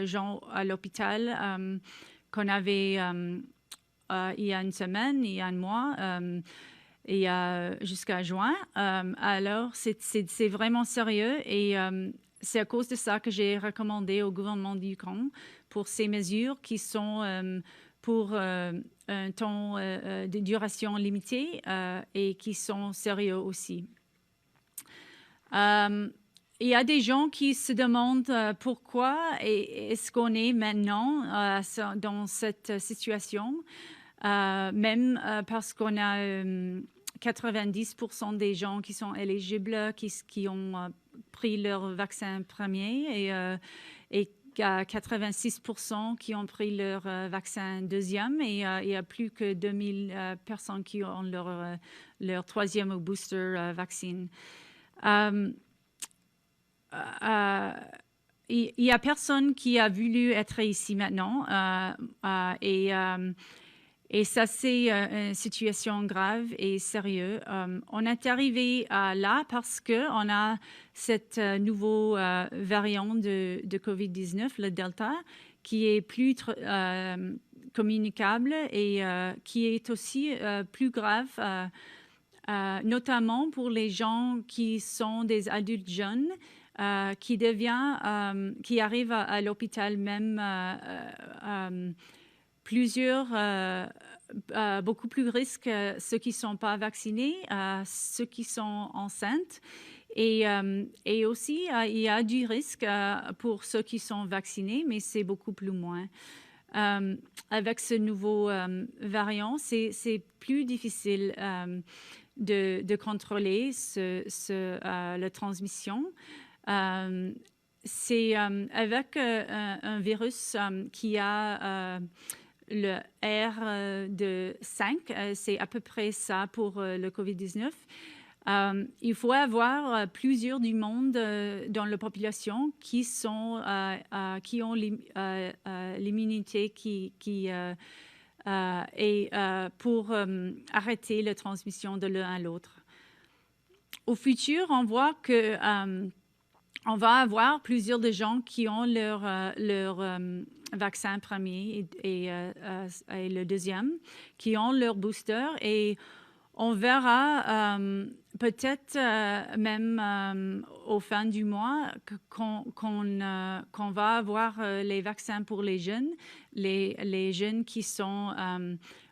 [SPEAKER 3] gens à l'hôpital qu'on avait il y a une semaine, il y a un mois, et jusqu'à juin. Alors, c'est vraiment sérieux et c'est à cause de ça que j'ai recommandé au gouvernement du Yukon pour ces mesures qui sont pour un temps de duration limitée et qui sont sérieux aussi. Il y a des gens qui se demandent pourquoi est-ce qu'on est maintenant dans cette situation, même parce qu'on a 90% des gens qui sont éligibles, qui ont pris leur vaccin premier et 86% qui ont pris leur vaccin deuxième et il y a plus que 2000 personnes qui ont leur troisième ou booster vaccine. Il n'y a personne qui a voulu être ici maintenant et ça, c'est une situation grave et sérieuse. On est arrivé là parce qu'on a cette nouveau variant de COVID-19, le Delta, qui est plus communicable et qui est aussi plus grave, notamment pour les gens qui sont des adultes jeunes, qui arrivent à l'hôpital même beaucoup plus risques ceux qui ne sont pas vaccinés, ceux qui sont enceintes. Et aussi, il y a du risque pour ceux qui sont vaccinés, mais c'est beaucoup plus moins. Avec ce nouveau variant, c'est plus difficile de contrôler la transmission. C'est avec un virus qui a le R de 5, c'est à peu près ça pour le COVID-19. Il faut avoir plusieurs du monde dans la population qui ont l'immunité pour arrêter la transmission de l'un à l'autre. Au futur, on voit que on va avoir plusieurs de gens qui ont leur vaccin premier et le deuxième, qui ont leur booster et on verra peut-être même au fin du mois qu'on va avoir les vaccins pour les jeunes qui sont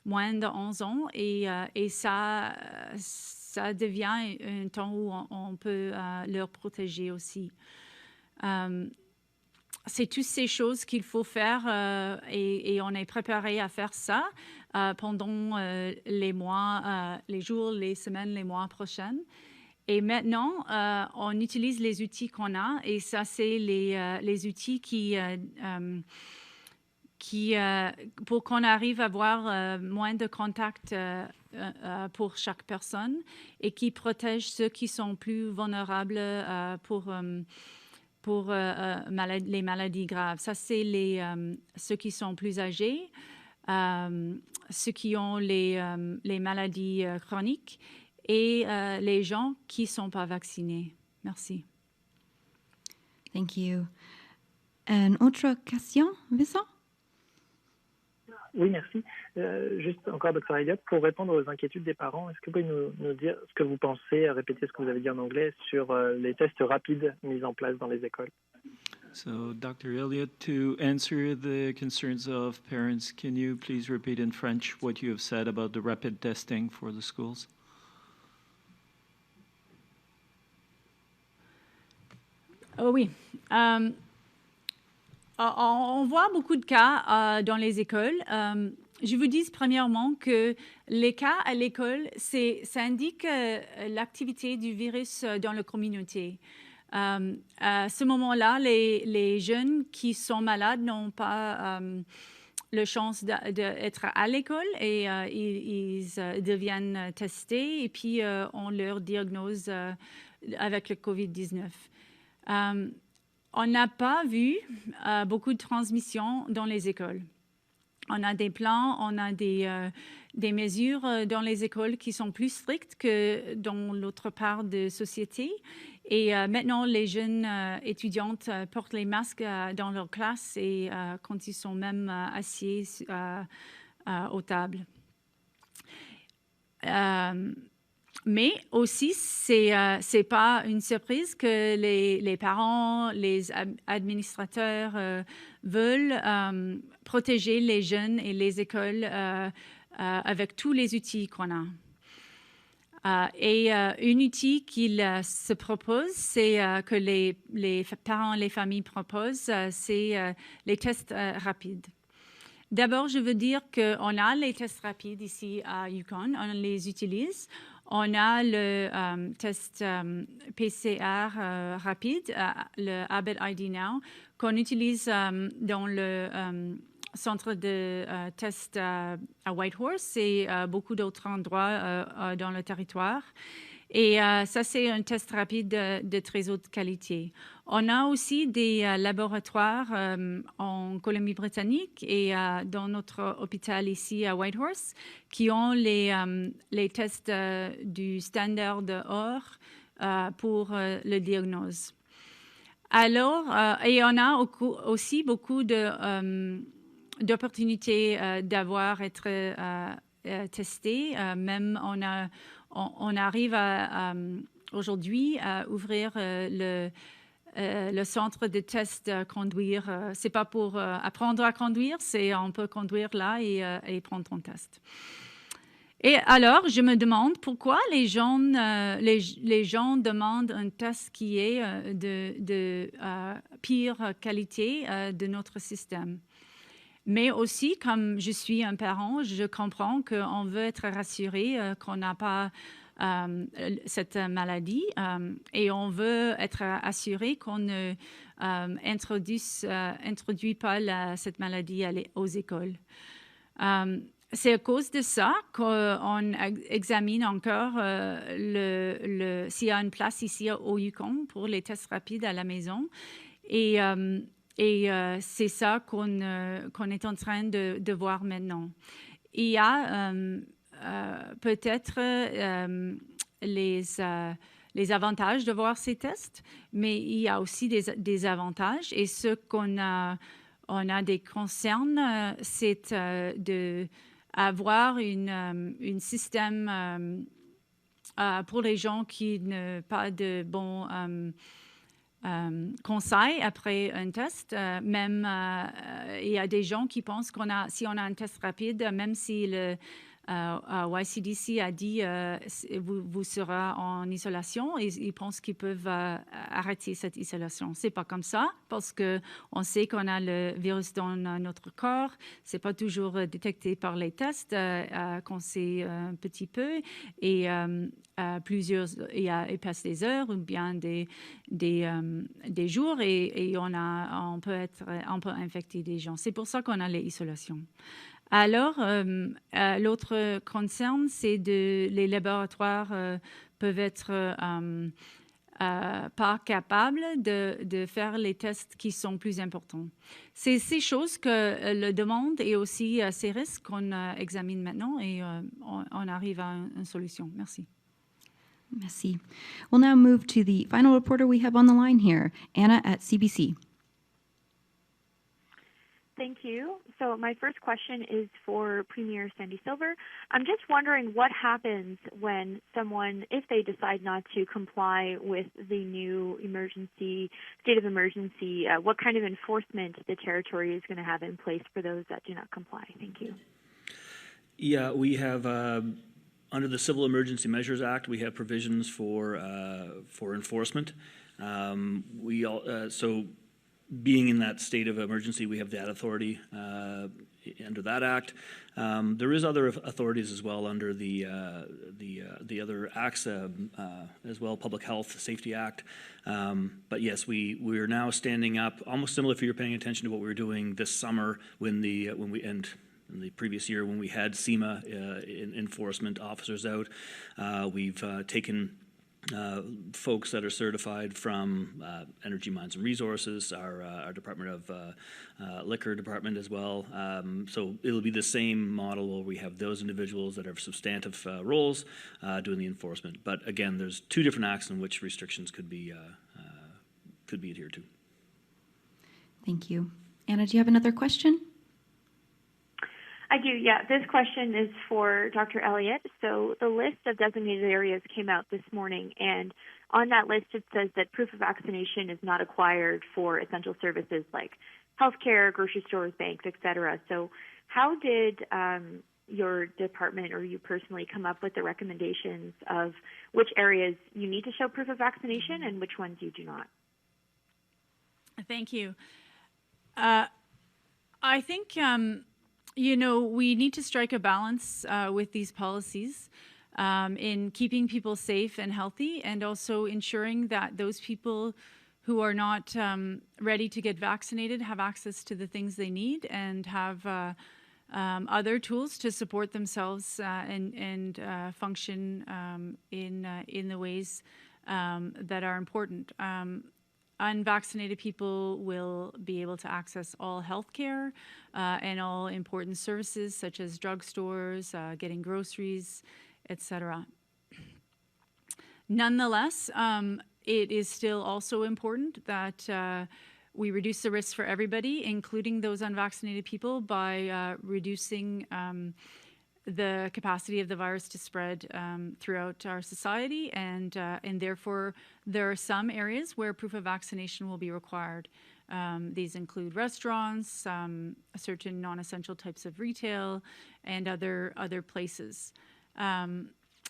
[SPEAKER 3] moins de 11 ans et ça devient un temps où on peut leur protéger aussi. C'est toutes ces choses qu'il faut faire et on est préparé à faire ça pendant les mois, les jours, les semaines, les mois prochains. Et maintenant, on utilise les outils qu'on a et ça, c'est les outils pour qu'on arrive à avoir moins de contacts pour chaque personne et qui protègent ceux qui sont plus vulnérables pour les maladies graves. Ça, c'est ceux qui sont plus âgés, ceux qui ont les maladies chroniques et les gens qui ne sont pas vaccinés. Merci.
[SPEAKER 1] Thank you. Une autre question, Vincent?
[SPEAKER 9] Oui, merci. Juste encore, Dr. Elliott, pour répondre aux inquiétudes des parents, est-ce que vous pouvez nous dire ce que vous pensez, répéter ce que vous avez dit en anglais, sur les tests rapides mis en place dans les écoles?
[SPEAKER 10] So, Dr. Elliott, to answer the concerns of parents, can you please repeat in French what you have said about the rapid testing for the schools?
[SPEAKER 3] Oh oui. On voit beaucoup de cas dans les écoles. Je vous dis premièrement que les cas à l'école, ça indique l'activité du virus dans la communauté. À ce moment-là, les jeunes qui sont malades n'ont pas la chance d'être à l'école et ils deviennent testés et puis on leur diagnose avec le COVID-19. On n'a pas vu beaucoup de transmission dans les écoles. On a des plans, on a des mesures dans les écoles qui sont plus strictes que dans l'autre part de la société. Et maintenant, les jeunes étudiantes portent les masques dans leur classe et quand ils sont même assis aux tables. Mais aussi, c'est pas une surprise que les parents, les administrateurs veulent protéger les jeunes et les écoles avec tous les outils qu'on a. Et un outil qu'ils se proposent, c'est que les parents et les familles proposent, c'est les tests rapides. D'abord, je veux dire qu'on a les tests rapides ici à Yukon, on les utilise. On a le test PCR rapide, le Abbott ID Now, qu'on utilise dans le centre de test à Whitehorse et beaucoup d'autres endroits dans le territoire. Et ça, c'est un test rapide de très haute qualité. On a aussi des laboratoires en Colombie-Britannique et dans notre hôpital ici à Whitehorse qui ont les tests du standard or pour le diagnose. Alors, et on a aussi beaucoup d'opportunités d'avoir été testé. Même on arrive aujourd'hui à ouvrir le centre de test conduire. C'est pas pour apprendre à conduire, c'est on peut conduire là et prendre ton test. Et alors, je me demande pourquoi les gens demandent un test qui est de pire qualité de notre système. Mais aussi, comme je suis un parent, je comprends qu'on veut être rassuré qu'on n'a pas cette maladie et on veut être assuré qu'on ne introduit pas cette maladie aux écoles. C'est à cause de ça qu'on examine encore s'il y a une place ici au Yukon pour les tests rapides à la maison. Et c'est ça qu'on est en train de voir maintenant. Il y a peut-être les avantages de voir ces tests, mais il y a aussi des avantages. Et ce qu'on a des concerns, c'est d'avoir un système pour les gens qui n'ont pas de bons conseils après un test. Même il y a des gens qui pensent si on a un test rapide, même si le YCDC a dit vous serez en isolation, ils pensent qu'ils peuvent arrêter cette isolation. C'est pas comme ça parce que on sait qu'on a le virus dans notre corps. C'est pas toujours détecté par les tests qu'on sait un petit peu et il passe des heures ou bien des jours et on peut infecter des gens. C'est pour ça qu'on a les isolations. Alors, l'autre concern, c'est les laboratoires peuvent être pas capables de faire les tests qui sont plus importants. C'est ces choses que le demande et aussi ces risques qu'on examine maintenant et on arrive à une solution. Merci.
[SPEAKER 1] Merci. We'll now move to the final reporter we have on the line here, Anna at CBC.
[SPEAKER 11] Thank you. So my first question is for Premier Sandy Silver. I'm just wondering what happens when someone, if they decide not to comply with the new state of emergency, what kind of enforcement the territory is going to have in place for those that do not comply? Thank you.
[SPEAKER 2] Yeah, we have, under the Civil Emergency Measures Act, we have provisions for enforcement. So being in that state of emergency, we have that authority under that act. There is other authorities as well under the other acts as well, Public Health Safety Act. But yes, we are now standing up, almost similar if you're paying attention to what we were doing this summer in the previous year when we had SEMA enforcement officers out. We've taken folks that are certified from Energy, Mines and Resources, our Department of Liquor Department as well. So it'll be the same model where we have those individuals that have substantive roles doing the enforcement. But again, there's two different acts in which restrictions could be adhered to.
[SPEAKER 1] Thank you. Anna, do you have another question?
[SPEAKER 11] I do, yeah. This question is for Dr. Elliott. So the list of designated areas came out this morning, and on that list it says that proof of vaccination is not acquired for essential services like healthcare, grocery stores, banks, etc. So how did your department or you personally come up with the recommendations of which areas you need to show proof of vaccination and which ones you do not?
[SPEAKER 3] Thank you. I think we need to strike a balance with these policies in keeping people safe and healthy, and also ensuring that those people who are not ready to get vaccinated have access to the things they need and have other tools to support themselves and function in the ways that are important. Unvaccinated people will be able to access all healthcare and all important services such as drugstores, getting groceries, etc. Nonetheless, it is still also important that we reduce the risks for everybody, including those unvaccinated people, by reducing the capacity of the virus to spread throughout our society, and therefore there are some areas where proof of vaccination will be required. These include restaurants, certain non-essential types of retail, and other places.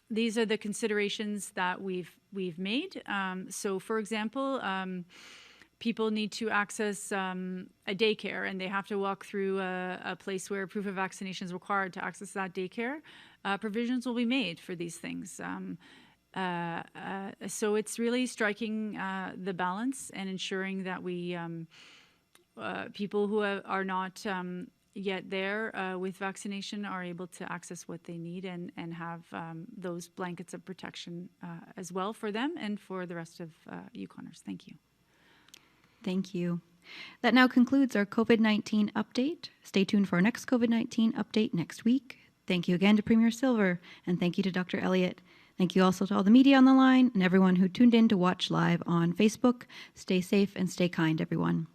[SPEAKER 3] These are the considerations that we've made. So, for example, people need to access a daycare, and they have to walk through a place where proof of vaccination is required to access that daycare. Provisions will be made for these things. So it's really striking the balance and ensuring that we people who are not yet there with vaccination are able to access what they need and have those blankets of protection as well for them and for the rest of Yukoners. Thank you.
[SPEAKER 1] Thank you. That now concludes our COVID-19 update. Stay tuned for our next COVID-19 update next week. Thank you again to Premier Silver, and thank you to Dr. Elliott. Thank you also to all the media on the line and everyone who tuned in to watch live on Facebook. Stay safe and stay kind, everyone.